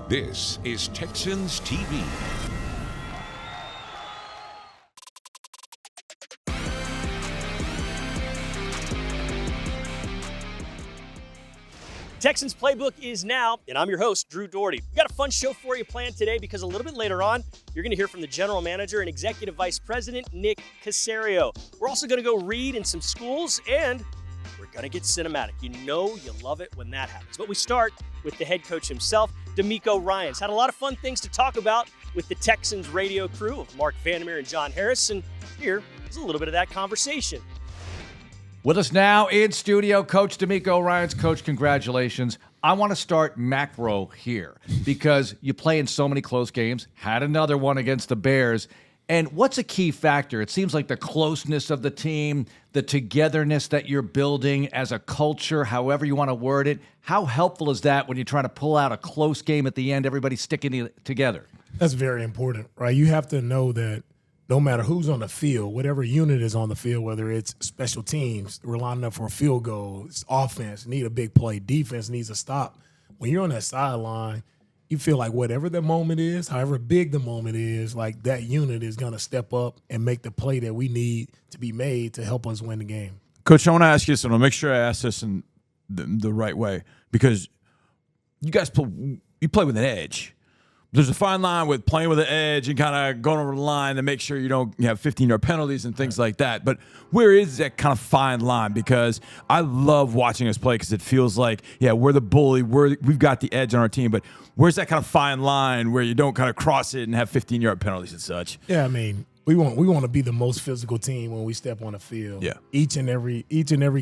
This is Texans TV. Texans Playbook is now, and I'm your host, Drew Doherty. We've got a fun show for you planned today because a little bit later on, you're going to hear from the general manager and executive vice president, Nick Caserio. We're also going to go read in some schools, and we're going to get cinematic. You know you love it when that happens. But we start with the head coach himself, DeMeco Ryans. Had a lot of fun things to talk about with the Texans radio crew of Mark Vandermeer and John Harris, and here is a little bit of that conversation. With us now in studio, Coach DeMeco Ryans. Coach, congratulations. I want to start macro here because you play in so many close games, had another one against the Bears. And what's a key factor? It seems like the closeness of the team, the togetherness that you're building as a culture, however you want to word it. How helpful is that when you're trying to pull out a close game at the end, everybody sticking together? That's very important, right? You have to know that no matter who's on the field, whatever unit is on the field, whether it's special teams, we're lining up for a field goal, it's offense, need a big play, defense needs a stop. When you're on that sideline, you feel like whatever the moment is, however big the moment is, like that unit is going to step up and make the play that we need to be made to help us win the game. Coach, I want to ask you this, and I'll make sure I ask this in the right way, because you guys play with an edge. There's a fine line with playing with an edge and kind of going over the line to make sure you have 15-yard penalties and things like that. But where is that kind of fine line? Because I love watching us play because it feels like, we're the bully, we've got the edge on our team. But where's that kind of fine line where you don't kind of cross it and have 15-yard penalties and such? Yeah, I mean, we want to be the most physical team when we step on the field. Yeah. Each and every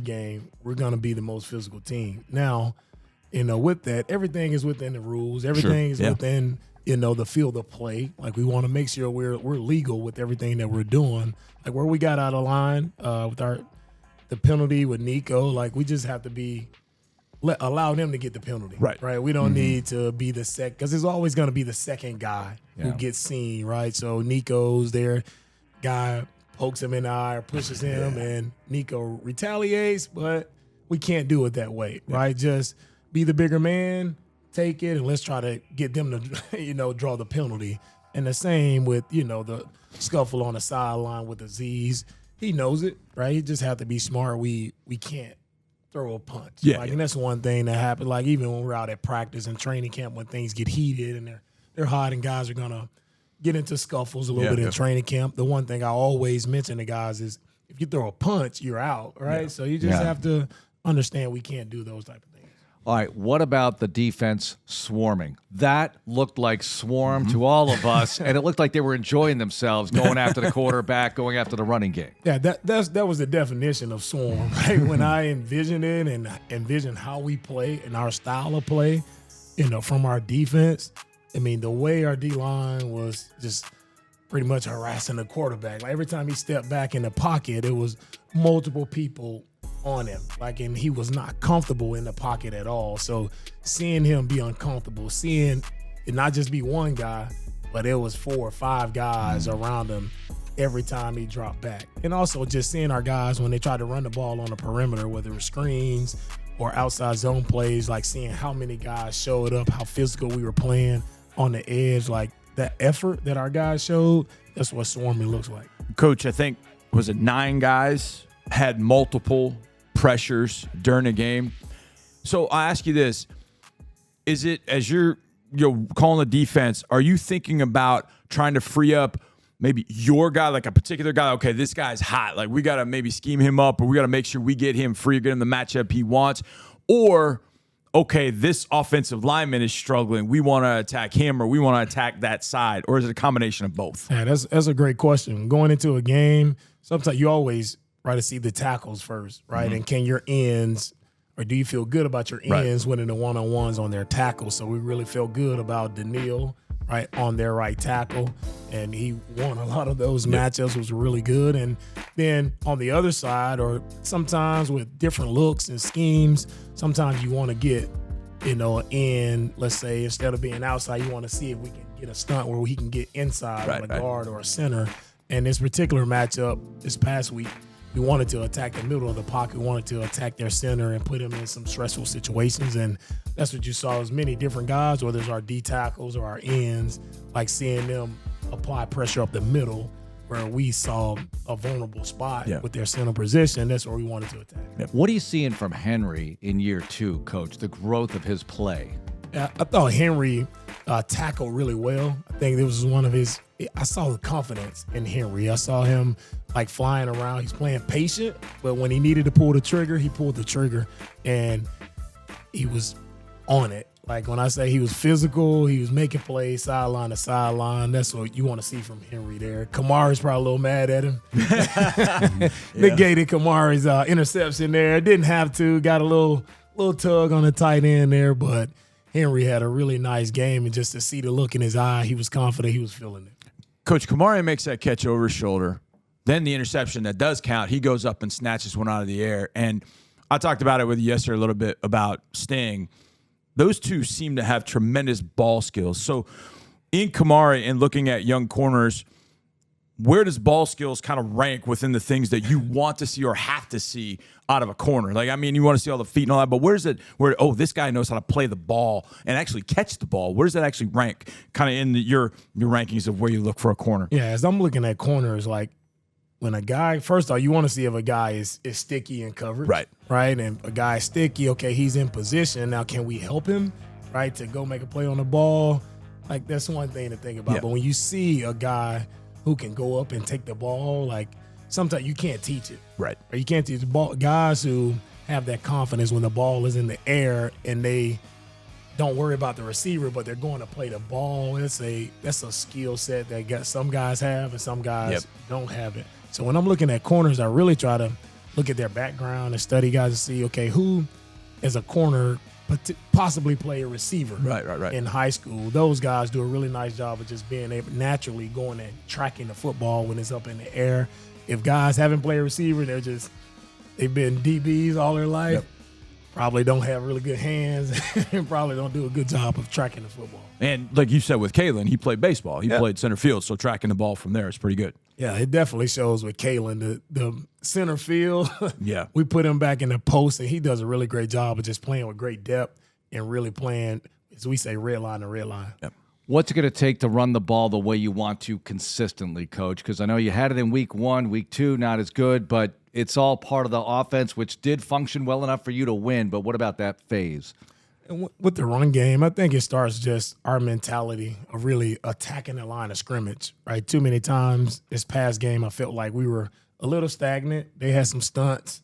game, we're going to be the most physical team. Now, with that, everything is within the rules. Everything is within the field of play. Like, we want to make sure we're legal with everything that we're doing. Like, where we got out of line with the penalty with Nico, like, we just have to allow them to get the penalty. Right. We don't need to be the because there's always going to be the second guy who gets seen, right? So Nico's there, guy pokes him in the eye or pushes him, and Nico retaliates, but we can't do it that way, right? Just be the bigger man, take it, and let's try to get them to, draw the penalty. And the same with, the scuffle on the sideline with Aziz. He knows it, right? He just have to be smart. We can't throw a punch. And that's one thing that happened. Like, even when we're out at practice and training camp, when things get heated and they're hot and guys are going to get into scuffles a little bit in training camp, the one thing I always mention to guys is if you throw a punch, you're out, right? Yeah. So you just have to understand we can't do those type of things. All right, what about the defense swarming? That looked like swarm to all of us, and it looked like they were enjoying themselves going after the quarterback, going after the running game. Yeah, that was the definition of swarm, right? When I envisioned it and envisioned how we play and our style of play, from our defense, I mean, the way our D-line was just pretty much harassing the quarterback. Like, every time he stepped back in the pocket, it was multiple people on him, and he was not comfortable in the pocket at all. So seeing him be uncomfortable, seeing it not just be one guy, but it was 4 or 5 guys around him every time he dropped back. And also just seeing our guys when they tried to run the ball on the perimeter, whether it was screens or outside zone plays, like seeing how many guys showed up, how physical we were playing on the edge, like that effort that our guys showed, that's what swarming looks like. Coach, I think, was it 9 guys had multiple pressures during the game. So I ask you this, is it, as you're calling the defense, are you thinking about trying to free up maybe your guy, like a particular guy? Okay, this guy's hot, like we got to maybe scheme him up, or we got to make sure we get him free, get him the matchup he wants? Or, okay, this offensive lineman is struggling, we want to attack him, or we want to attack that side? Or is it a combination of both? Yeah, that's a great question. Going into a game, sometimes you always to see the tackles first, right? And can your ends, or do you feel good about your ends winning the one-on-ones on their tackles? So we really feel good about Daniil, right, on their right tackle, and he won a lot of those matchups, was really good. And then on the other side, or sometimes with different looks and schemes, sometimes you want to get, an end, let's say, instead of being outside, you want to see if we can get a stunt where he can get inside on a guard or a center. And this particular matchup this past week, we wanted to attack the middle of the pocket. We wanted to attack their center and put them in some stressful situations. And that's what you saw, as many different guys, whether it's our D tackles or our ends, like seeing them apply pressure up the middle where we saw a vulnerable spot with their center position. That's where we wanted to attack. Yep. What are you seeing from Henry in year 2, Coach, the growth of his play? I thought Henry tackled really well. I think it was one of his – I saw the confidence in Henry. I saw him like flying around. He's playing patient, but when he needed to pull the trigger, he pulled the trigger, and he was on it. Like when I say he was physical, he was making plays sideline to sideline. That's what you want to see from Henry there. Kamari's probably a little mad at him. Negated Kamari's interception there. Didn't have to. Got a little tug on the tight end there, but Henry had a really nice game, and just to see the look in his eye, he was confident, he was feeling it. Coach, Kamari makes that catch over his shoulder. Then the interception that does count, he goes up and snatches one out of the air. And I talked about it with you yesterday a little bit about Sting. Those two seem to have tremendous ball skills. So in Kamari and looking at young corners, where does ball skills kind of rank within the things that you want to see or have to see out of a corner? Like, I mean, you want to see all the feet and all that, but where's it where, this guy knows how to play the ball and actually catch the ball? Where does that actually rank kind of in your rankings of where you look for a corner? Yeah, as I'm looking at corners, like when a guy, first off, you want to see if a guy is sticky in coverage. Right? And a guy is sticky, okay, he's in position. Now, can we help him, right, to go make a play on the ball? Like, that's one thing to think about. Yeah. But when you see a guy who can go up and take the ball, like, sometimes you can't teach it. Right. Or you can't teach the ball. Guys who have that confidence when the ball is in the air and they don't worry about the receiver, but they're going to play the ball. That's a skill set that some guys have and some guys don't have it. So when I'm looking at corners, I really try to look at their background and study guys to see, okay, who as a corner possibly play a receiver right. in high school. Those guys do a really nice job of just being able naturally going and tracking the football when it's up in the air. If guys haven't played a receiver, they've been DBs all their life, probably don't have really good hands and probably don't do a good job of tracking the football. And like you said with Kalen, he played baseball. He played center field, so tracking the ball from there is pretty good. Yeah, it definitely shows with Kalen. The center field, we put him back in the post, and he does a really great job of just playing with great depth and really playing, as we say, red line to red line. Yep. What's it going to take to run the ball the way you want to consistently, Coach? Because I know you had it in week 1, week 2, not as good, but it's all part of the offense, which did function well enough for you to win. But what about that phase? And with the run game, I think it starts just our mentality of really attacking the line of scrimmage, right? Too many times this past game, I felt like we were a little stagnant. They had some stunts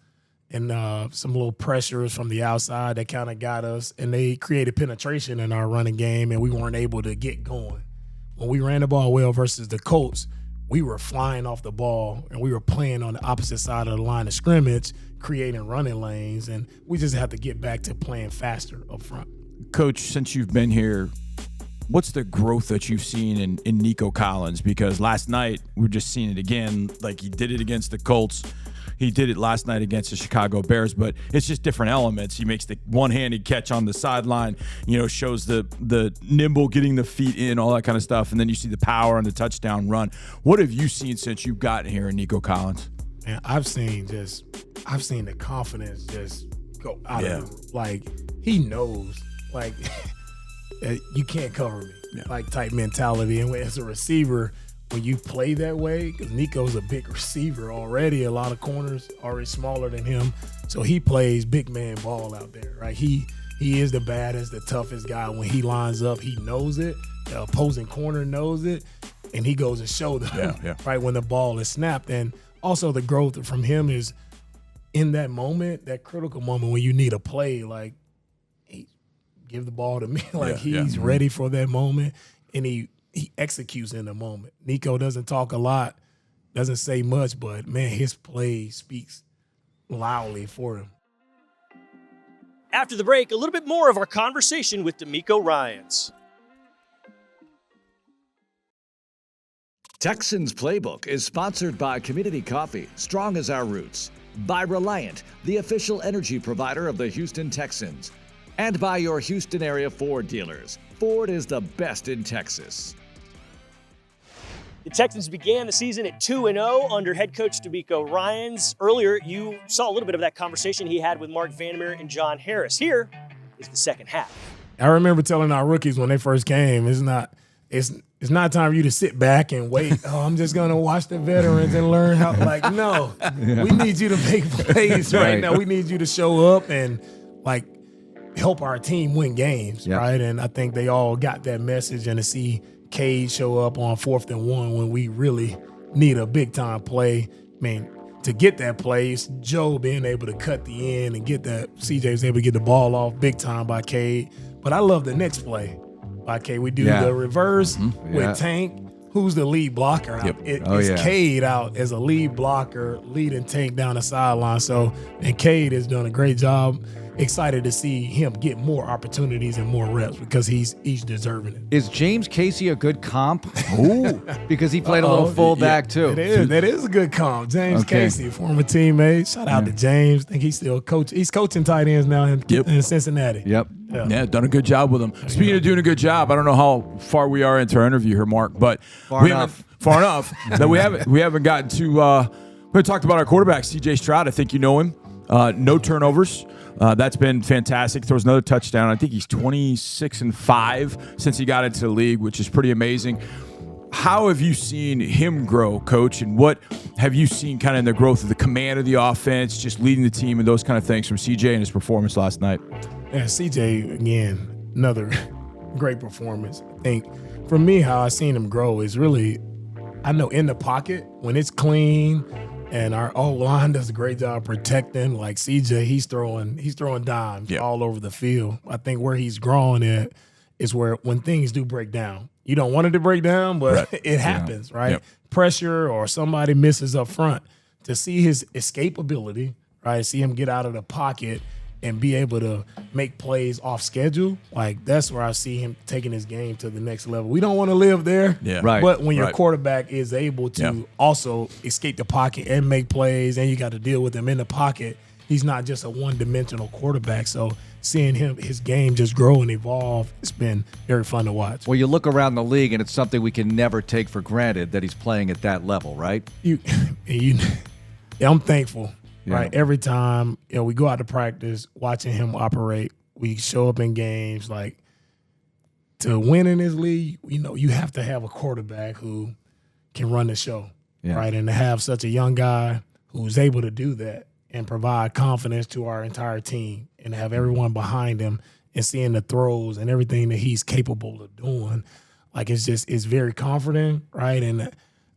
and some little pressures from the outside that kind of got us, and they created penetration in our running game, and we weren't able to get going. When we ran the ball well versus the Colts, we were flying off the ball, and we were playing on the opposite side of the line of scrimmage, creating running lanes, and we just have to get back to playing faster up front. Coach, since you've been here, what's the growth that you've seen in Nico Collins? Because last night, we were just seeing it again, like he did it against the Colts. He did it last night against the Chicago Bears, but it's just different elements. He makes the one-handed catch on the sideline, shows the nimble getting the feet in, all that kind of stuff, and then you see the power on the touchdown run. What have you seen since you've gotten here in Nico Collins? Man, I've seen the confidence just go out of him. Like, he knows, like, you can't cover me, like type mentality. And as a receiver, when you play that way, because Nico's a big receiver already, a lot of corners already smaller than him, so he plays big man ball out there, right? He is the baddest, the toughest guy. When he lines up, he knows it. The opposing corner knows it, and he goes and shows them, right, when the ball is snapped. And also the growth from him is in that moment, that critical moment when you need a play, like, hey, give the ball to me. Like, he's ready for that moment, and he executes in the moment. Nico doesn't talk a lot, doesn't say much, but, man, his play speaks loudly for him. After the break, a little bit more of our conversation with DeMeco Ryans. Texans Playbook is sponsored by Community Coffee, strong as our roots, by Reliant, the official energy provider of the Houston Texans, and by your Houston area Ford dealers. Ford is the best in Texas. The Texans began the season at 2-0 under head coach DeMeco Ryans. Earlier, you saw a little bit of that conversation he had with Mark Vandermeer and John Harris. Here is the second half. I remember telling our rookies when they first came, it's not time for you to sit back and wait. Oh, I'm just gonna watch the veterans and learn how. Like, no, we need you to make plays right now. We need you to show up and like help our team win games, right? And I think they all got that message. And to see Cade show up on 4th and 1 when we really need a big time play, man. To get that play, it's Joe being able to cut the end and get that. CJ was able to get the ball off big time by Cade. But I love the next play by Cade. We do the reverse with Tank, who's the lead blocker. It's Cade out as a lead blocker, leading Tank down the sideline. So, and Cade has done a great job. Excited to see him get more opportunities and more reps because he's deserving it. Is James Casey a good comp? Ooh, because he played a little fullback too. That is a good comp. James Casey, former teammate. Shout out to James. I think he's still He's coaching tight ends now in Cincinnati. Yeah, done a good job with him. Speaking of doing a good job, I don't know how far we are into our interview here, Mark, but far enough that we haven't gotten to. We talked about our quarterback, C.J. Stroud. I think you know him. No turnovers. That's been fantastic. Throws another touchdown. I think he's 26-5 since he got into the league, which is pretty amazing. How have you seen him grow, Coach? And what have you seen kind of in the growth of the command of the offense, just leading the team and those kind of things from CJ and his performance last night? Yeah, CJ, again, another great performance. I think for me, how I've seen him grow is really, I know in the pocket, when it's clean and our O-line does a great job protecting, like CJ, he's throwing dimes all over the field. I think where he's growing at is where when things do break down, you don't want it to break down, but it happens, right? Yep. Pressure or somebody misses up front. To see his escapability, right? See him get out of the pocket and be able to make plays off schedule, like that's where I see him taking his game to the next level. We don't want to live there, but when your quarterback is able to also escape the pocket and make plays and you got to deal with him in the pocket, he's not just a one-dimensional quarterback. So seeing his game just grow and evolve, it's been very fun to watch. Well, you look around the league, and it's something we can never take for granted that he's playing at that level, right? I'm thankful, right? Every time we go out to practice, watching him operate, we show up in games. Like, to win in this league, you have to have a quarterback who can run the show, right? And to have such a young guy who's able to do that and provide confidence to our entire team and have everyone behind him and seeing the throws and everything that he's capable of doing, like it's very confident, right? And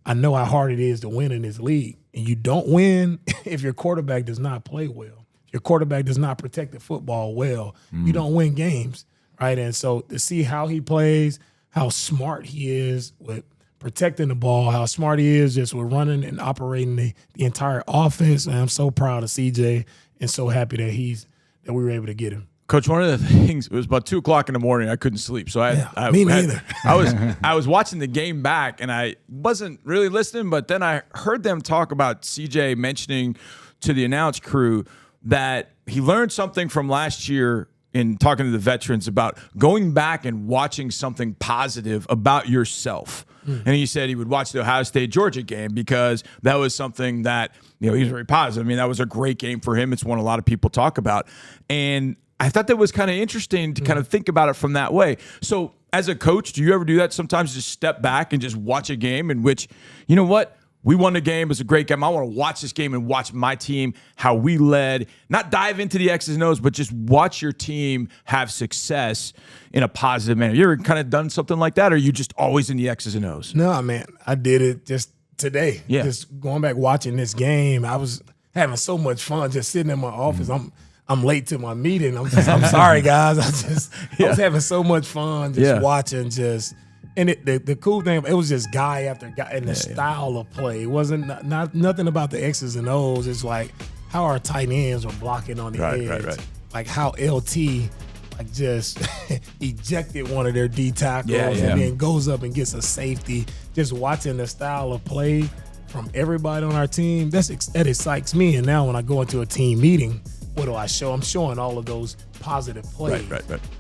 I know how hard it is to win in this league. And you don't win if your quarterback does not play well. If your quarterback does not protect the football well, you don't win games, right? And so to see how he plays, how smart he is with protecting the ball, how smart he is just with running and operating the entire offense. And I'm so proud of CJ and so happy that we were able to get him. Coach, one of the things, it was about 2 o'clock in the morning. I couldn't sleep. So me neither. I was watching the game back, and I wasn't really listening, but then I heard them talk about CJ mentioning to the announce crew that he learned something from last year in talking to the veterans about going back and watching something positive about yourself. And he said he would watch the Ohio State-Georgia game because that was something that, he was very positive. I mean, that was a great game for him. It's one a lot of people talk about. And I thought that was kind of interesting to kind of think about it from that way. So as a coach, do you ever do that sometimes, just step back and just watch a game in which, you know what, we won the game, it was a great game. I want to watch this game and watch my team, how we led, not dive into the X's and O's, but just watch your team have success in a positive manner. You ever kind of done something like that, or are you just always in the X's and O's? No, man, I did it just today. Just going back watching this game, I was having so much fun just sitting in my office. I'm late to my meeting. I'm sorry, guys. I was having so much fun just watching and the cool thing, it was just guy after guy and the style of play. It wasn't nothing about the X's and O's. It's like how our tight ends were blocking on the edge. Right. Like how LT just ejected one of their D tackles and then goes up and gets a safety. Just watching the style of play from everybody on our team, that excites me. And now when I go into a team meeting, what do I show? I'm showing all of those positive plays.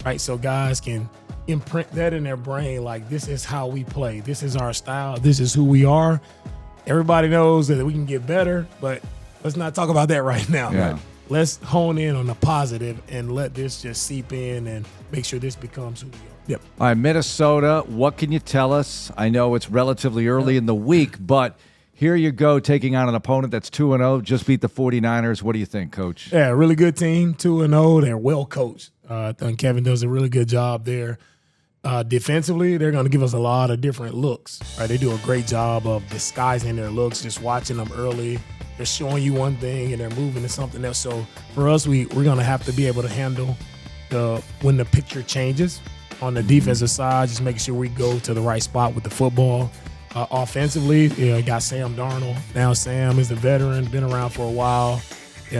Right. So guys can imprint that in their brain, like this is how we play. This is our style. This is who we are. Everybody knows that we can get better, but let's not talk about that right now. Yeah. Let's hone in on the positive and let this just seep in and make sure this becomes who we are. Yep. All right, Minnesota, what can you tell us? I know it's relatively early in the week, but here you go taking on an opponent that's 2-0, just beat the 49ers. What do you think, Coach? Yeah, really good team, 2-0. They're well coached. I think Kevin does a really good job there. Defensively, they're going to give us a lot of different looks. Right? They do a great job of disguising their looks, just watching them early. They're showing you one thing and they're moving to something else. So for us, we're going to have to be able to handle when the picture changes. On the defensive side, just making sure we go to the right spot with the football. Offensively, you got Sam Darnold. Now Sam is a veteran, been around for a while. He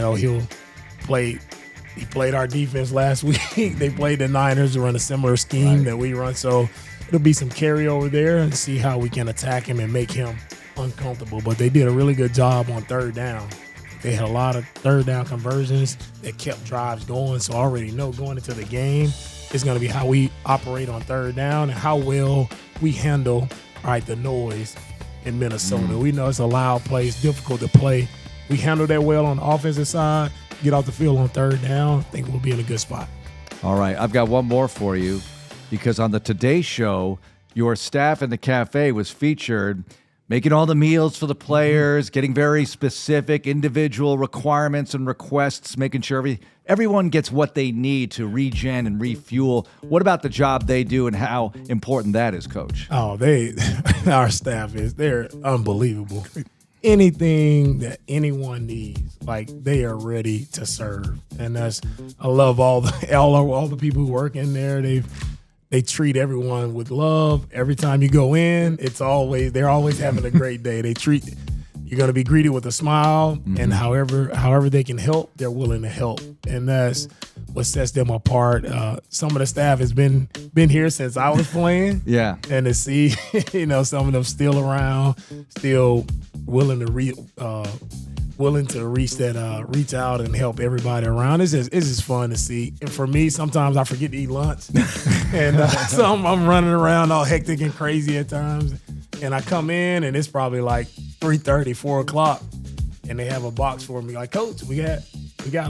played our defense last week. They played the Niners to run a similar scheme that we run. So it'll be some carryover there and see how we can attack him and make him uncomfortable. But they did a really good job on third down. They had a lot of third down conversions that kept drives going. So I already know going into the game, it's going to be how we operate on third down and how well we handle the noise in Minnesota. We know it's a loud place, difficult to play. We handle that well on the offensive side, get off the field on third down. I think we'll be in a good spot. All right, I've got one more for you because on the Today Show, your staff in the cafe was featured making all the meals for the players, getting very specific individual requirements and requests, making sure everyone gets what they need to regen and refuel. What about the job they do and how important that is, Coach? Oh, our staff they're unbelievable. Anything that anyone needs, they are ready to serve. And I love all the people who work in there. They treat everyone with love. Every time you go in, they're always having a great day. You're going to be greeted with a smile, and however they can help, they're willing to help, and that's what sets them apart. Some of the staff has been here since I was playing, and to see some of them still around, still willing to reach out and help everybody around. It's just fun to see. And for me, sometimes I forget to eat lunch, and so I'm running around all hectic and crazy at times. And I come in, and it's probably like 3:30, 4 o'clock, and they have a box for me. Like, Coach, we got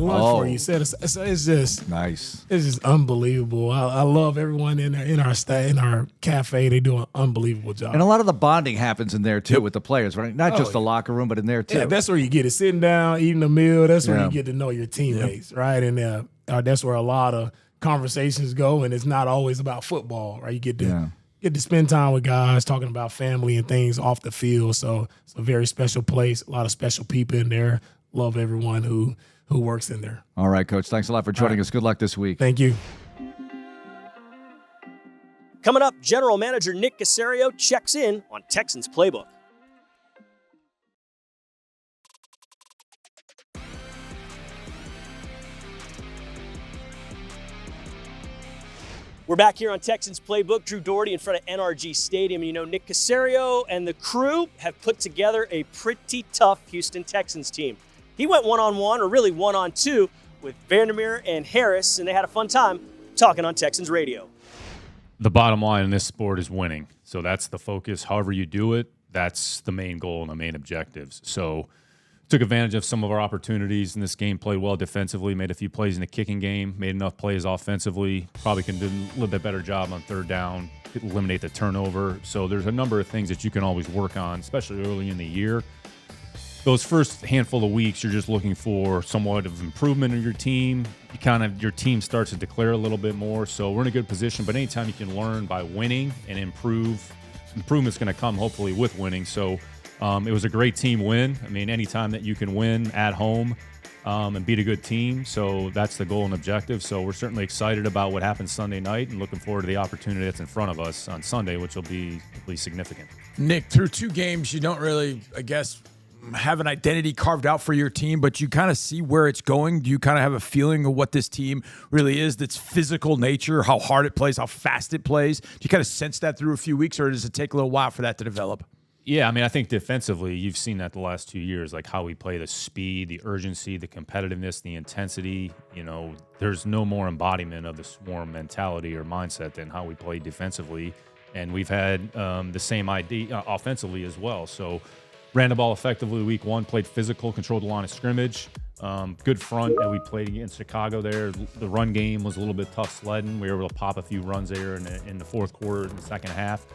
lunch for you. So it's just nice. It's just unbelievable. I love everyone in our staff, in our cafe. They do an unbelievable job. And a lot of the bonding happens in there too with the players, right? Not just the locker room, but in there too. Yeah, that's where you get it. Sitting down, eating a meal. That's where you get to know your teammates, right? And that's where a lot of conversations go. And it's not always about football, right? You get to spend time with guys talking about family and things off the field. So it's a very special place. A lot of special people in there. Love everyone who works in there. All right, Coach. Thanks a lot for joining us. Good luck this week. Thank you. Coming up, General Manager Nick Caserio checks in on Texans Playbook. We're back here on Texans Playbook. Drew Doherty in front of NRG Stadium. Nick Caserio and the crew have put together a pretty tough Houston Texans team. He went one-on-one, or really one-on-two, with Vandermeer and Harris, and they had a fun time talking on Texans radio. The bottom line in this sport is winning. So that's the focus. However you do it, that's the main goal and the main objectives. So took advantage of some of our opportunities in this game, played well defensively, made a few plays in the kicking game, made enough plays offensively, probably can do a little bit better job on third down, eliminate the turnover. So there's a number of things that you can always work on, especially early in the year. Those first handful of weeks, you're just looking for somewhat of improvement in your team. Your team starts to declare a little bit more. So we're in a good position, but anytime you can learn by winning and improvement's going to come hopefully with winning. So it was a great team win. I mean, anytime that you can win at home and beat a good team. So that's the goal and objective. So we're certainly excited about what happens Sunday night and looking forward to the opportunity that's in front of us on Sunday, which will be significant. Nick, through 2 games, you don't really, I guess, have an identity carved out for your team, but you kind of see where it's going. Do you kind of have a feeling of what this team really is, that's physical nature, how hard it plays, how fast it plays? Do you kind of sense that through a few weeks, or does it take a little while for that to develop? Yeah, I mean, I think defensively, you've seen that the last 2 years, like how we play, the speed, the urgency, the competitiveness, the intensity. There's no more embodiment of the swarm mentality or mindset than how we play defensively. And we've had the same idea offensively as well. So ran the ball effectively week 1, played physical, controlled the line of scrimmage. Good front that we played against Chicago there. The run game was a little bit tough sledding. We were able to pop a few runs there in the fourth quarter, in the second half.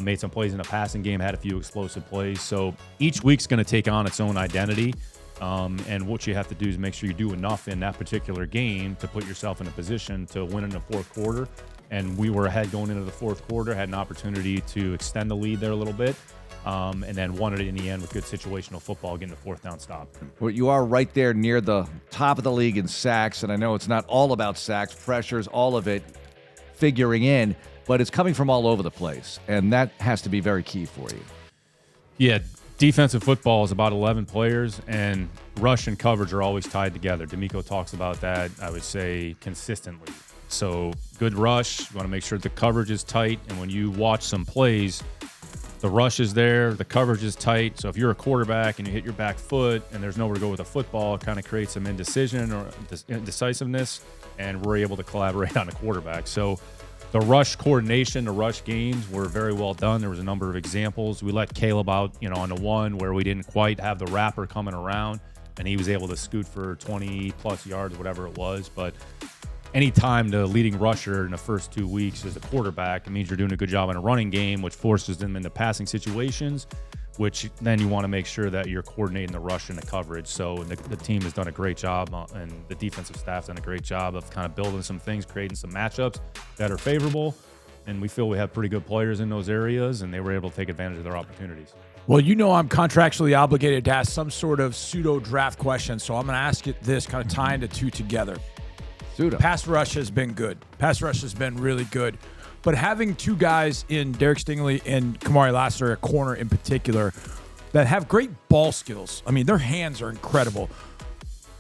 Made some plays in the passing game, had a few explosive plays. So each week's going to take on its own identity. And what you have to do is make sure you do enough in that particular game to put yourself in a position to win in the fourth quarter. And we were ahead going into the fourth quarter, had an opportunity to extend the lead there a little bit. And then won it in the end with good situational football, getting the fourth down stop. Well, you are right there near the top of the league in sacks, and I know it's not all about sacks, pressures, all of it figuring in, but it's coming from all over the place, and that has to be very key for you. Yeah, defensive football is about 11 players, and rush and coverage are always tied together. DeMeco talks about that, I would say, consistently. So good rush, you want to make sure the coverage is tight, and when you watch some plays, the rush is there, the coverage is tight. So if you're a quarterback and you hit your back foot and there's nowhere to go with the football, it kind of creates some indecision or indecisiveness, and we're able to collaborate on the quarterback. So the rush coordination, the rush games were very well done. There was a number of examples. We let Caleb out, on the one where we didn't quite have the wrapper coming around, and he was able to scoot for 20-plus yards, whatever it was. But anytime the leading rusher in the first 2 weeks is a quarterback, it means you're doing a good job in a running game, which forces them into passing situations, which then you want to make sure that you're coordinating the rush and the coverage. So the team has done a great job, and the defensive staff's done a great job of kind of building some things, creating some matchups that are favorable. And we feel we have pretty good players in those areas, and they were able to take advantage of their opportunities. Well, I'm contractually obligated to ask some sort of pseudo-draft question, so I'm going to ask you this, kind of tying the two together. Pass rush has been good. Pass rush has been really good. But having two guys in Derek Stingley and Kamari Lassiter at corner in particular that have great ball skills. I mean, their hands are incredible.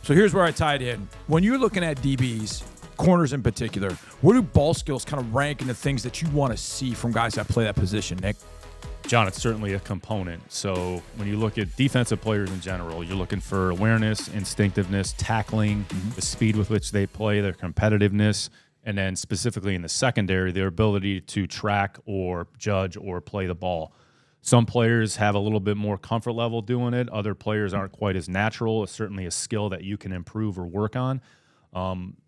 So here's where I tied in. When you're looking at DBs, corners in particular, where do ball skills kind of rank in the things that you want to see from guys that play that position, Nick? John, it's certainly a component. So when you look at defensive players in general, you're looking for awareness, instinctiveness, tackling, the speed with which they play, their competitiveness, and then specifically in the secondary, their ability to track or judge or play the ball. Some players have a little bit more comfort level doing it. Other players aren't quite as natural. It's certainly a skill that you can improve or work on.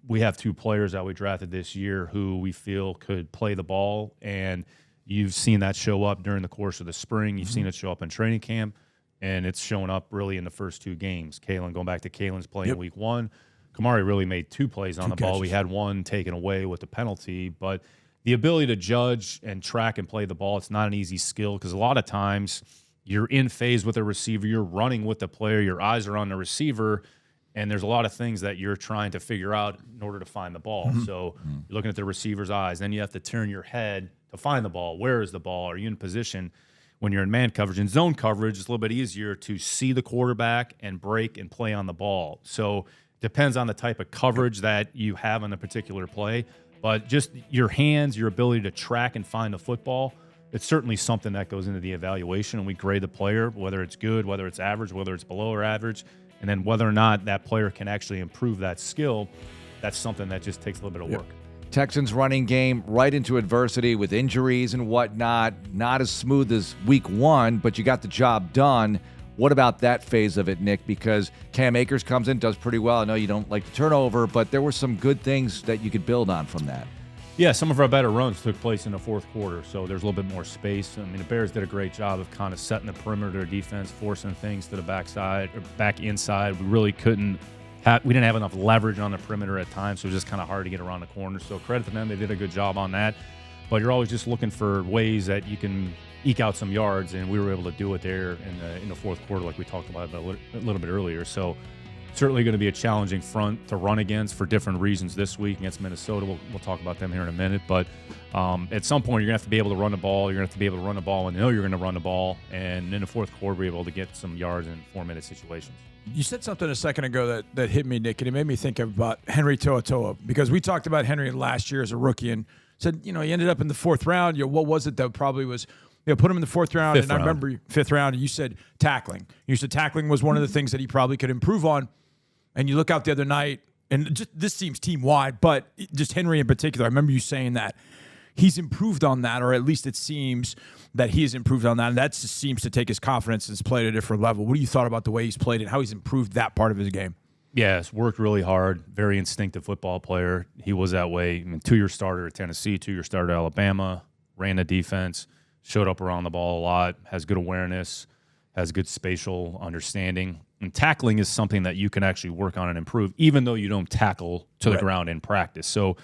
We have two players that we drafted this year who we feel could play the ball, and you've seen that show up during the course of the spring. You've seen it show up in training camp, and it's shown up really in the first two games. Going back to Kalen's play in week 1, Kamari really made 2 plays on the ball. We had one taken away with the penalty, but the ability to judge and track and play the ball, it's not an easy skill because a lot of times you're in phase with the receiver, you're running with the player, your eyes are on the receiver, and there's a lot of things that you're trying to figure out in order to find the ball. So you're looking at the receiver's eyes. Then you have to turn your head to find the ball. Where is the ball? Are you in position? When you're in man coverage and zone coverage, it's a little bit easier to see the quarterback and break and play on the ball. So it depends on the type of coverage that you have on a particular play. But just your hands, your ability to track and find the football, it's certainly something that goes into the evaluation. And we grade the player, whether it's good, whether it's average, whether it's below or average. And then whether or not that player can actually improve that skill, that's something that just takes a little bit of work. Texans running game right into adversity with injuries and whatnot. Not as smooth as week 1, but you got the job done. What about that phase of it, Nick? Because Cam Akers comes in, does pretty well. I know you don't like the turnover, but there were some good things that you could build on from that. Yeah, some of our better runs took place in the fourth quarter, so there's a little bit more space. I mean, the Bears did a great job of kind of setting the perimeter defense, forcing things to the backside or back inside. We really we didn't have enough leverage on the perimeter at times, so it was just kind of hard to get around the corner. So credit to them, they did a good job on that. But you're always just looking for ways that you can eke out some yards, and we were able to do it there in the fourth quarter, like we talked about a little bit earlier. So certainly going to be a challenging front to run against for different reasons this week against Minnesota. We'll talk about them here in a minute. But at some point, you're going to have to be able to run the ball. You're going to have to be able to run the ball and know you're going to run the ball. And in the fourth quarter, be able to get some yards in 4-minute situations. You said something a second ago that hit me, Nick, and it made me think about Henry To'oTo'o, because we talked about Henry last year as a rookie and said, he ended up in the 4th round. What was it that probably was put him in the 4th round. Fifth I round. remember 5th round, and you said tackling. You said tackling was one of the things that he probably could improve on. And you look out the other night, and this seems team-wide, but just Henry in particular, I remember you saying that he's improved on that, or at least it seems that he has improved on that, and that just seems to take his confidence and he's played at a different level. What do you thought about the way he's played and how he's improved that part of his game? Yeah, it's worked really hard. Very instinctive football player. He was that way. I mean, 2-year starter at Tennessee, 2-year starter at Alabama, ran the defense, showed up around the ball a lot, has good awareness, has good spatial understanding. And tackling is something that you can actually work on and improve, even though you don't tackle to the ground in practice. So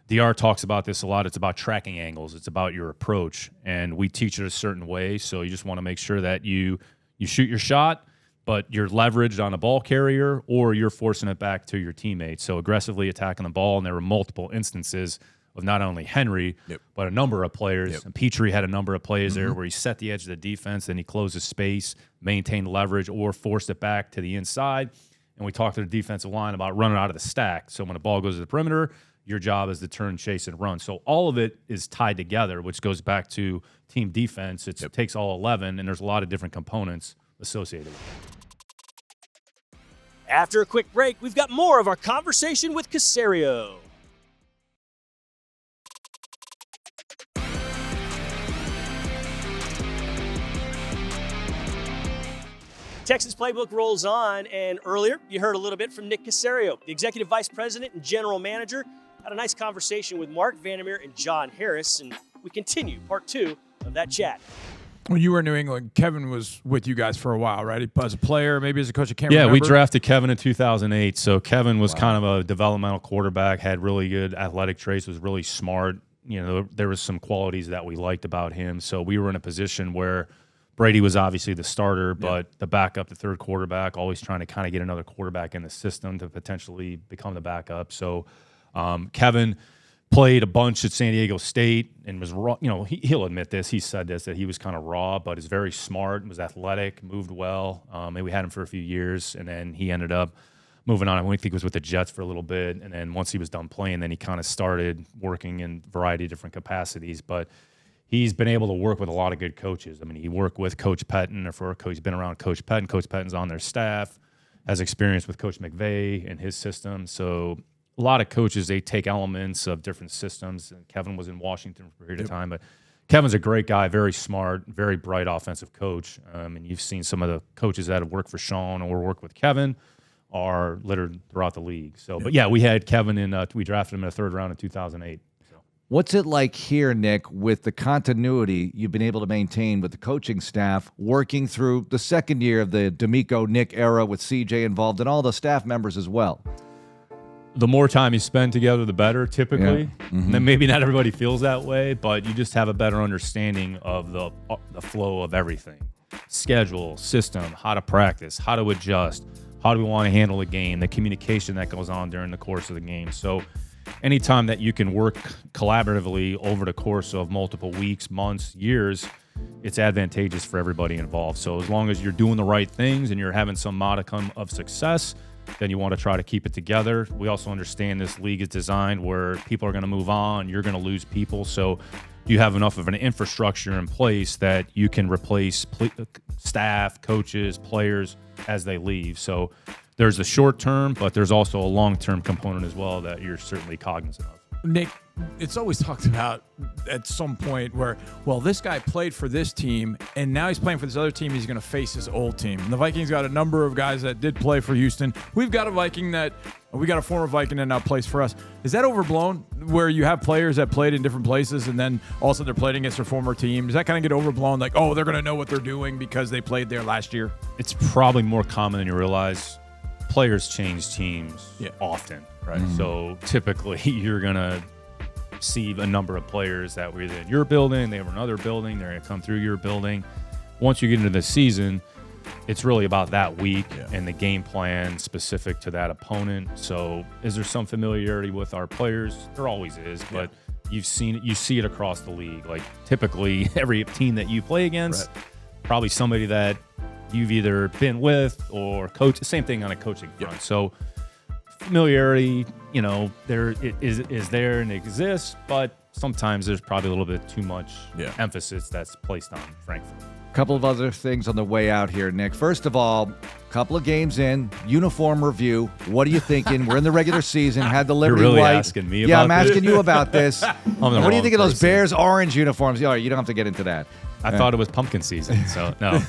DR talks about this a lot. It's about tracking angles. It's about your approach. And we teach it a certain way. So you just want to make sure that you shoot your shot, but you're leveraged on a ball carrier or you're forcing it back to your teammates. So aggressively attacking the ball. And there were multiple instances of not only Henry, but a number of players. And Petrie had a number of plays there where he set the edge of the defense, then he closed his space, maintained leverage, or forced it back to the inside. And we talked to the defensive line about running out of the stack. So when a ball goes to the perimeter, your job is to turn, chase, and run. So all of it is tied together, which goes back to team defense. It takes all 11, and there's a lot of different components associated with it. After a quick break, we've got more of our conversation with Caserio. Texans Playbook rolls on, and earlier you heard a little bit from Nick Caserio, the Executive Vice President and General Manager. Had a nice conversation with Mark Vandermeer and John Harris, and we continue part 2 of that chat. When you were in New England, Kevin was with you guys for a while, right? As a player, maybe as a coach, I can't remember. Yeah, we drafted Kevin in 2008. So Kevin was kind of a developmental quarterback, had really good athletic traits, was really smart. You know, there was some qualities that we liked about him. So we were in a position where Brady was obviously the starter, but the backup, the third quarterback, always trying to kind of get another quarterback in the system to potentially become the backup. So Kevin played a bunch at San Diego State and was raw. You know, he'll admit this. He said this, that he was kind of raw, but is very smart, was athletic, moved well. And we had him for a few years, and then he ended up moving on. I think he was with the Jets for a little bit, and then once he was done playing, then he kind of started working in a variety of different capacities. But he's been able to work with a lot of good coaches. I mean, he worked with Coach Pettin, he's been around Coach Pettin. Coach Pettin's on their staff, has experience with Coach McVay and his system. So a lot of coaches, they take elements of different systems. And Kevin was in Washington for a period of time, but Kevin's a great guy, very smart, very bright offensive coach. And you've seen some of the coaches that have worked for Sean or worked with Kevin are littered throughout the league. So, but yeah, we had Kevin we drafted him in the 3rd round in 2008. What's it like here, Nick, with the continuity you've been able to maintain with the coaching staff, working through the 2nd year of the DeMeco Nick era with CJ involved and all the staff members as well? The more time you spend together, the better, typically. And then maybe not everybody feels that way, but you just have a better understanding of the flow of everything. Schedule, system, how to practice, how to adjust, how do we want to handle the game, the communication that goes on during the course of the game. So anytime that you can work collaboratively over the course of multiple weeks, months, years, it's advantageous for everybody involved. So as long as you're doing the right things and you're having some modicum of success, then you want to try to keep it together. We also understand this league is designed where people are going to move on, you're going to lose people. So you have enough of an infrastructure in place that you can replace staff, coaches, players as they leave. So there's a short term, but there's also a long-term component as well that you're certainly cognizant of. Nick, it's always talked about at some point where, well, this guy played for this team, and now he's playing for this other team. He's going to face his old team. And the Vikings got a number of guys that did play for Houston. We got a former Viking that now plays for us. Is that overblown, where you have players that played in different places and then also they're playing against their former team? Does that kind of get overblown, like, oh, they're going to know what they're doing because they played there last year? It's probably more common than you realize. Players change teams often, right? So typically you're going to see a number of players that were either in your building, they were in another building, they're going to come through your building. Once you get into the season, it's really about that week and the game plan specific to that opponent. So is there some familiarity with our players? There always is, but you see it across the league. Like typically every team that you play against, probably somebody that you've either been with or coached. Same thing on a coaching front. So familiarity, there it is there and it exists, but sometimes there's probably a little bit too much emphasis that's placed on Frankfurt. Couple of other things on the way out here, Nick. First of all, couple of games in, uniform review. What are you thinking? We're in the regular season. Had the Liberty You're really White. asking me yeah, about I'm this? asking you about this. What do you think of those person. Bears orange uniforms? Oh, you don't have to get into that. I thought it was pumpkin season, so no.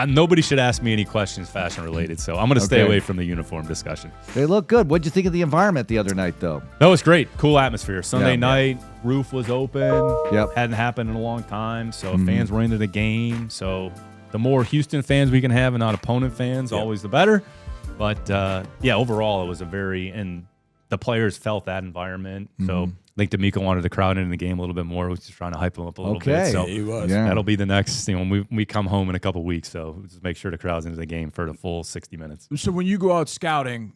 Nobody should ask me any questions fashion related, so I'm going to stay away from the uniform discussion. They look good. What'd you think of the environment the other night, though? That was great. Cool atmosphere. Sunday Yeah. night, roof was open. Yep. Hadn't happened in a long time, so fans were into the game. So the more Houston fans we can have and not opponent fans, always the better. But, overall, it was and the players felt that environment. So I think DeMeco wanted to crowd into the game a little bit more. He's just trying to hype them up a little bit. So he was. Yeah. that'll be the next thing when we come home in a couple weeks. So we'll just make sure the crowd's into the game for the full 60 minutes. So when you go out scouting,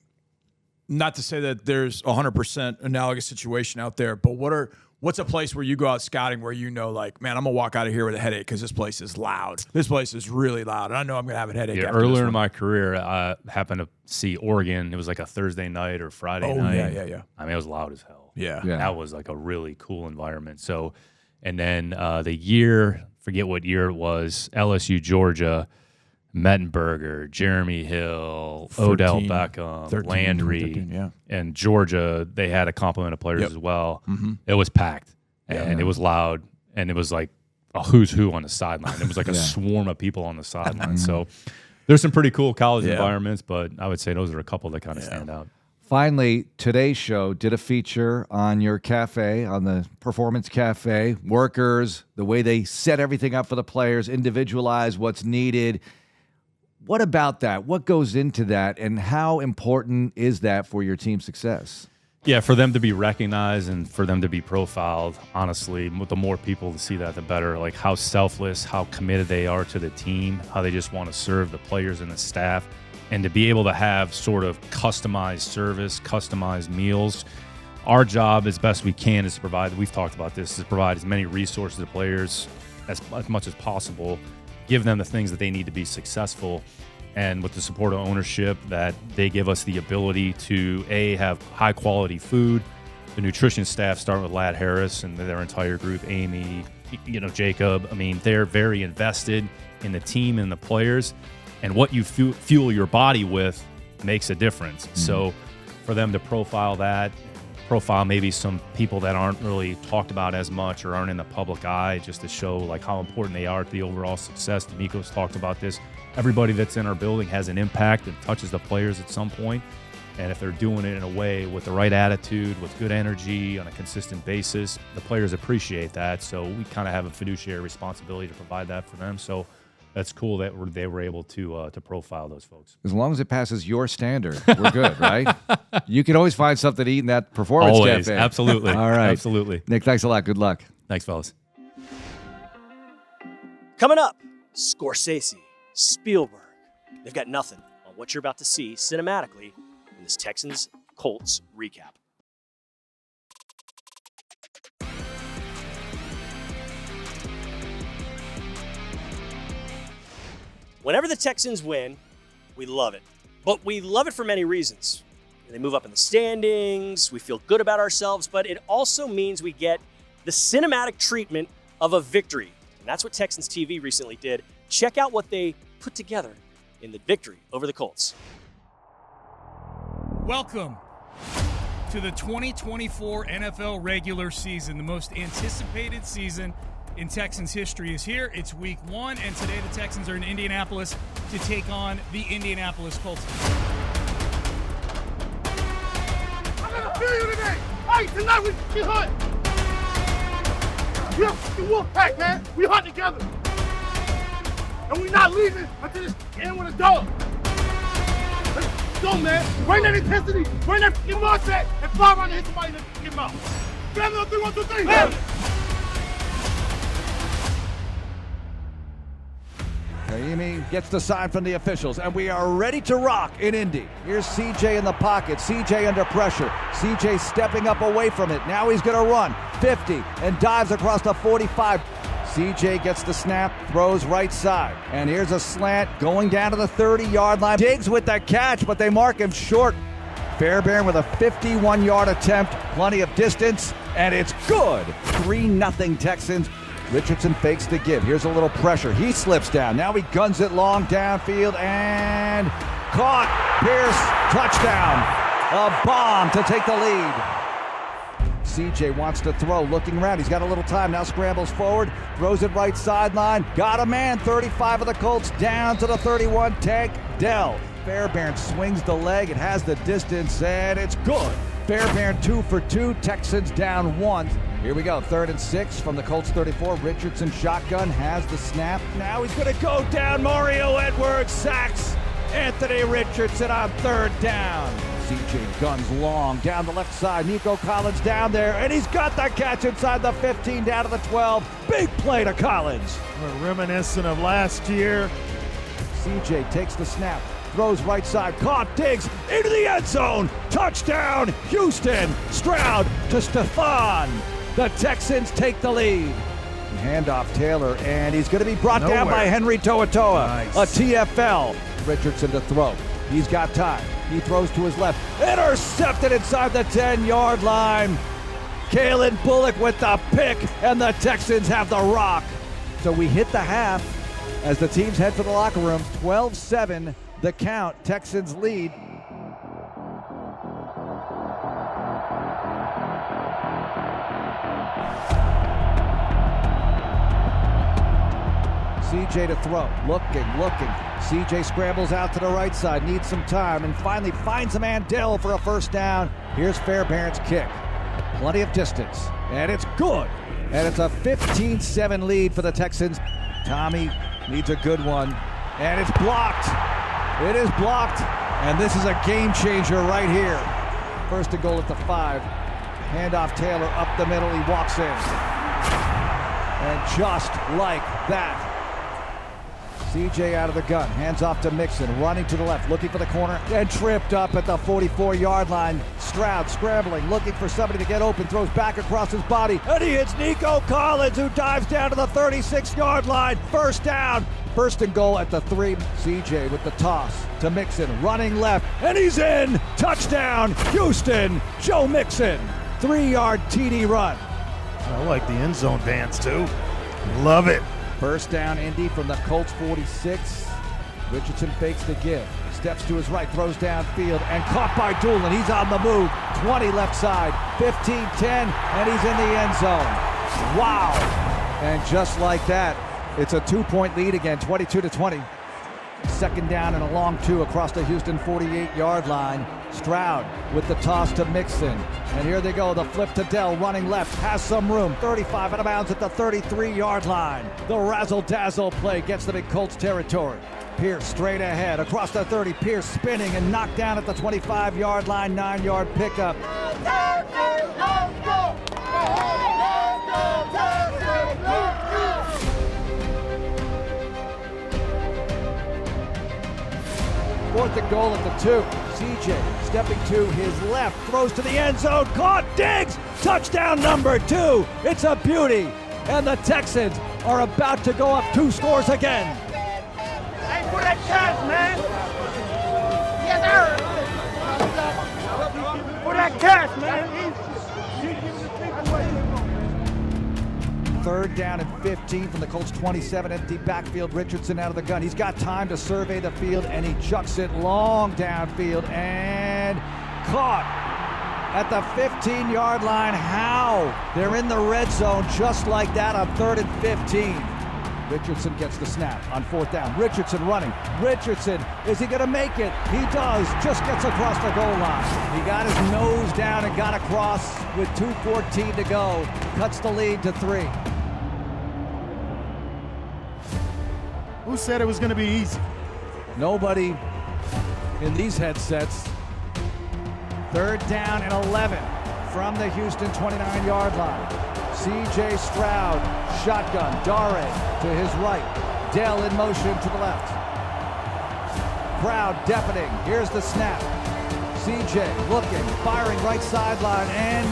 not to say that there's 100% analogous situation out there, but what's a place where you go out scouting where you know, like, man, I'm going to walk out of here with a headache because this place is loud. This place is really loud. And I know I'm going to have a headache after Earlier this in one. my career, I happened to see Oregon. It was like a Thursday night or Friday night. Yeah. I mean, it was loud as hell. Yeah. That was like a really cool environment. So, and then the year, forget what year it was, LSU, Georgia, Mettenberger, Jeremy Hill, 13, Odell Beckham, 13, Landry, 13, and Georgia, they had a complement of players as well. Mm-hmm. It was packed, and it was loud, and it was like a who's who on the sideline. It was like a swarm of people on the sideline. So there's some pretty cool college environments, but I would say those are a couple that kind of stand out. Finally, today's show did a feature on your cafe, on the Performance Cafe, workers, the way they set everything up for the players, individualize what's needed. What about that? What goes into that, and how important is that for your team's success? Yeah, for them to be recognized and for them to be profiled, honestly, the more people to see that, the better. Like how selfless, how committed they are to the team, how they just want to serve the players and the staff, and to be able to have sort of customized service, customized meals. Our job as best we can is to provide, we've talked about this, is to provide as many resources to players as much as possible, give them the things that they need to be successful. And with the support of ownership, that they give us the ability to, have high quality food. The nutrition staff, starting with Ladd Harris and their entire group, Amy, Jacob. I mean, they're very invested in the team and the players. And what you fuel your body with makes a difference. Mm-hmm. So for them to profile maybe some people that aren't really talked about as much or aren't in the public eye, just to show like how important they are to the overall success. DeMeco's talked about this. Everybody that's in our building has an impact and touches the players at some point. And if they're doing it in a way with the right attitude, with good energy on a consistent basis, the players appreciate that. So we kind of have a fiduciary responsibility to provide that for them. So that's cool that they were able to profile those folks. As long as it passes your standard, we're good, right? You can always find something to eat in that Performance Always, Cafe. absolutely. All right. Absolutely. Nick, thanks a lot. Good luck. Thanks, fellas. Coming up, Scorsese, Spielberg. They've got nothing on what you're about to see cinematically in this Texans Colts recap. Whenever the Texans win, we love it. But we love it for many reasons. They move up in the standings, we feel good about ourselves, but it also means we get the cinematic treatment of a victory. And that's what Texans TV recently did. Check out what they put together in the victory over the Colts. Welcome to the 2024 NFL regular season. The most anticipated season in Texans history is here. It's week 1, and today the Texans are in Indianapolis to take on the Indianapolis Colts. I'm gonna feel you today. Hey, tonight we hunt. We're the wolf pack, man. We hunt together. And we're not leaving until this end with a dog. Let's go, man. Bring that intensity. Bring that fucking mindset and fly around and hit somebody in the fucking mouth. Family on 3, 1, 2, 3. Hey. Kaimi gets the sign from the officials, and we are ready to rock in Indy. Here's CJ in the pocket. CJ under pressure. CJ stepping up away from it. Now he's going to run 50 and dives across the 45. CJ gets the snap, throws right side. And here's a slant going down to the 30-yard line. Diggs with the catch, but they mark him short. Fairbairn with a 51-yard attempt, plenty of distance, and it's good. 3-0 Texans. Richardson fakes the give. Here's a little pressure. He slips down. Now he guns it long downfield and caught. Pierce, touchdown. A bomb to take the lead. CJ wants to throw, looking around. He's got a little time. Now scrambles forward, throws it right sideline. Got a man. 35 of the Colts down to the 31. Tank Dell. Fairbairn swings the leg. It has the distance, and it's good. Fairbairn 2 for 2. Texans down 1. Here we go. 3rd and 6 from the Colts 34. Richardson shotgun, has the snap. Now he's going to go down. Mario Edwards sacks Anthony Richardson on 3rd down. CJ guns long down the left side. Nico Collins down there, and he's got the catch inside the 15 down to the 12. Big play to Collins. We're reminiscent of last year. CJ takes the snap. Throws right side, caught, Diggs into the end zone. Touchdown, Houston. Stroud to Stephon. The Texans take the lead. Handoff Taylor, and he's going to be brought down by Henry To'oTo'o. Nice. A TFL. Richardson to throw. He's got time. He throws to his left. Intercepted inside the 10-yard line. Kalen Bullock with the pick, and the Texans have the rock. So we hit the half as the teams head for the locker room. 12-7. The count, Texans lead. CJ to throw, looking. CJ scrambles out to the right side, needs some time, and finally finds a man, Dell, for a first down. Here's Fairbairn's kick. Plenty of distance, and it's good. And it's a 15-7 lead for the Texans. Tommy needs a good one, and it's blocked. It is blocked, and this is a game changer right here. 1st and goal at the 5. Handoff Taylor up the middle, he walks in. And just like that, CJ out of the gun, hands off to Mixon, running to the left, looking for the corner, and tripped up at the 44-yard line. Stroud scrambling, looking for somebody to get open, throws back across his body, and he hits Nico Collins, who dives down to the 36-yard line. 1st down. 1st and goal at the 3. CJ with the toss to Mixon, running left, and he's in. Touchdown, Houston. Joe Mixon, 3-yard TD run. I like the end zone dance too. Love it. 1st down, Indy from the Colts 46. Richardson fakes the give, steps to his right, throws downfield, and caught by Doolin. He's on the move. 20 left side, 15-10, and he's in the end zone. Wow. And just like that, it's a 2-point lead again, 22-20. 2nd down and a long 2 across the Houston 48-yard line. Stroud with the toss to Mixon. And here they go, the flip to Dell, running left, has some room. 35 out of bounds at the 33-yard line. The razzle-dazzle play gets them in Colts territory. Pierce straight ahead, across the 30, Pierce spinning and knocked down at the 25-yard line, 9-yard pickup. Fourth and goal at the 2. CJ stepping to his left, throws to the end zone, caught, Diggs, touchdown number 2. It's a beauty, and the Texans are about to go up 2 scores again. Hey, for that cash, man. Yes, sir. For that cash, man. 3rd down and 15 from the Colts 27, empty backfield. Richardson out of the gun. He's got time to survey the field, and he chucks it long downfield and caught at the 15-yard line. How? They're in the red zone just like that on 3rd and 15. Richardson gets the snap on 4th down. Richardson running. Richardson, is he going to make it? He does. Just gets across the goal line. He got his nose down and got across with 2:14 to go. Cuts the lead to 3. Who said it was going to be easy? Nobody in these headsets. 3rd down and 11 from the Houston 29-yard line. CJ Stroud, shotgun, Dare to his right. Dell in motion to the left. Crowd deafening. Here's the snap. CJ looking, firing right sideline, and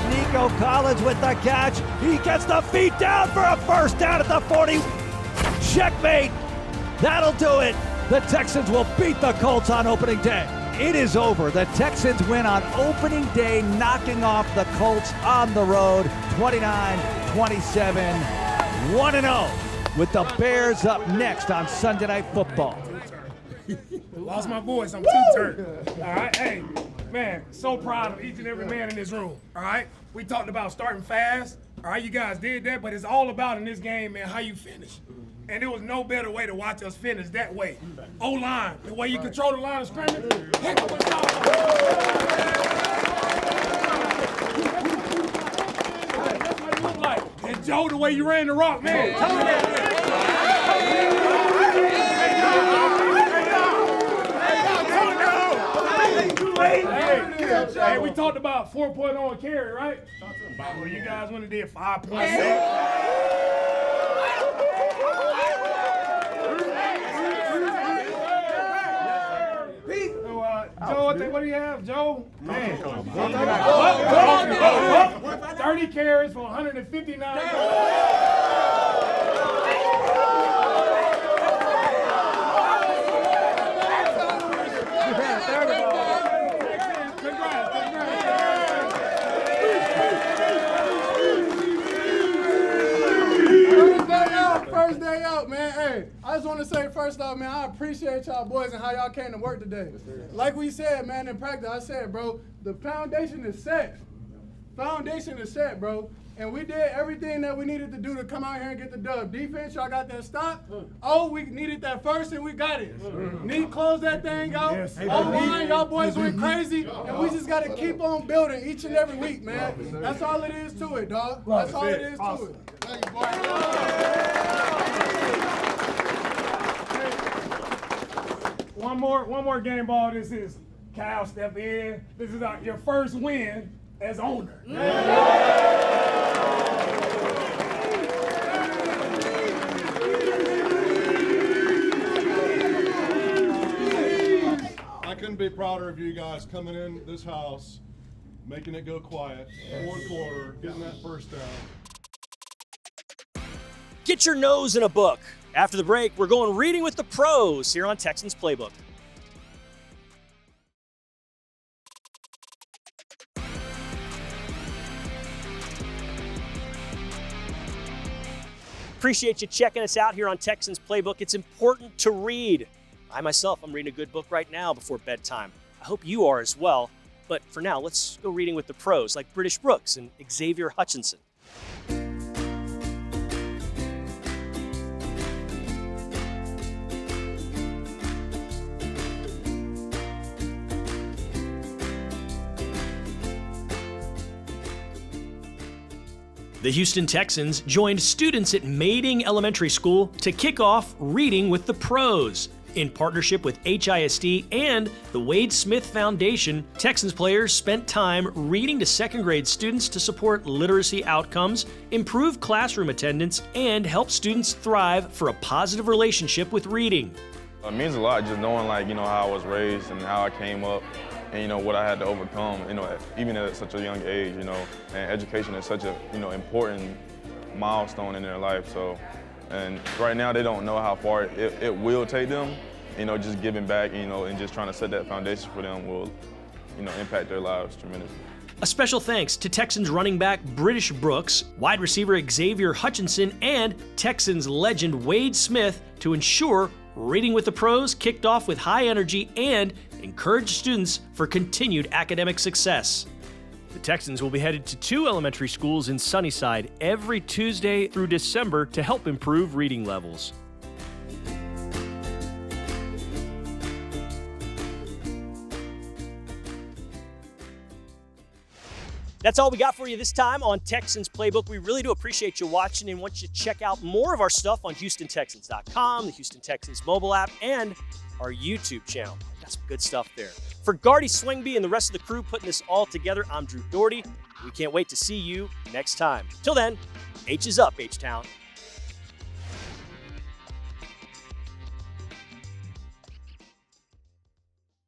Nico Collins with the catch. He gets the feet down for a 1st down at the 40. Checkmate. That'll do it. The Texans will beat the Colts on opening day. It is over. The Texans win on opening day, knocking off the Colts on the road, 29-27, 1-0, with the Bears up next on Sunday Night Football. Lost my voice. I'm too turned. All right, hey, man, so proud of each and every man in this room. All right, we talked about starting fast. All right, you guys did that, but it's all about in this game, man, how you finish. And there was no better way to watch us finish that way. O-line, the way you control the line of scrimmage. Heck of a job. That's what it looked like. And Joe, the way you ran the rock, man. Hey, we talked about 4.0 carry, right? Well, you guys went and did 5.6. Joe, what do you have, Joe? Man, 30 carries for 159. First day out, man. Hey, I just want to say first off, man, I appreciate y'all boys and how y'all came to work today. Like we said, man, in practice, I said, bro, the foundation is set. Foundation is set, bro. And we did everything that we needed to do to come out here and get the dub. Defense, y'all got that stop. Oh, we needed that first, and we got it. Need to close that thing out. Yes. O-line, y'all boys went crazy, and we just got to keep on building each and every week, man. That's all it is to it, dog. That's all it is to it. Thank you, boy. One more game ball. This is Kyle step in. This is your first win as owner. I couldn't be prouder of you guys coming in this house, making it go quiet, fourth quarter, getting that first down. Get your nose in a book. After the break, we're going reading with the pros here on Texans Playbook. Appreciate you checking us out here on Texans Playbook. It's important to read. I myself, I'm reading a good book right now before bedtime. I hope you are as well. But for now, let's go reading with the pros like British Brooks and Xavier Hutchinson. The Houston Texans joined students at Maiding Elementary School to kick off Reading with the Pros. In partnership with HISD and the Wade Smith Foundation, Texans players spent time reading to second grade students to support literacy outcomes, improve classroom attendance, and help students thrive for a positive relationship with reading. It means a lot just knowing how I was raised and how I came up and what I had to overcome, even at such a young age, and education is such a, important milestone in their life. So, and right now they don't know how far it will take them, just giving back, and just trying to set that foundation for them will, impact their lives tremendously. A special thanks to Texans running back British Brooks, wide receiver Xavier Hutchinson, and Texans legend Wade Smith to ensure Reading with the Pros kicked off with high energy and encouraged students for continued academic success. The Texans will be headed to 2 elementary schools in Sunnyside every Tuesday through December to help improve reading levels. That's all we got for you this time on Texans Playbook. We really do appreciate you watching and want you to check out more of our stuff on HoustonTexans.com, the Houston Texans mobile app, and our YouTube channel. Got some good stuff there. For Gardy Swingby and the rest of the crew putting this all together, I'm Drew Doherty. We can't wait to see you next time. Till then, H is up, H-Town.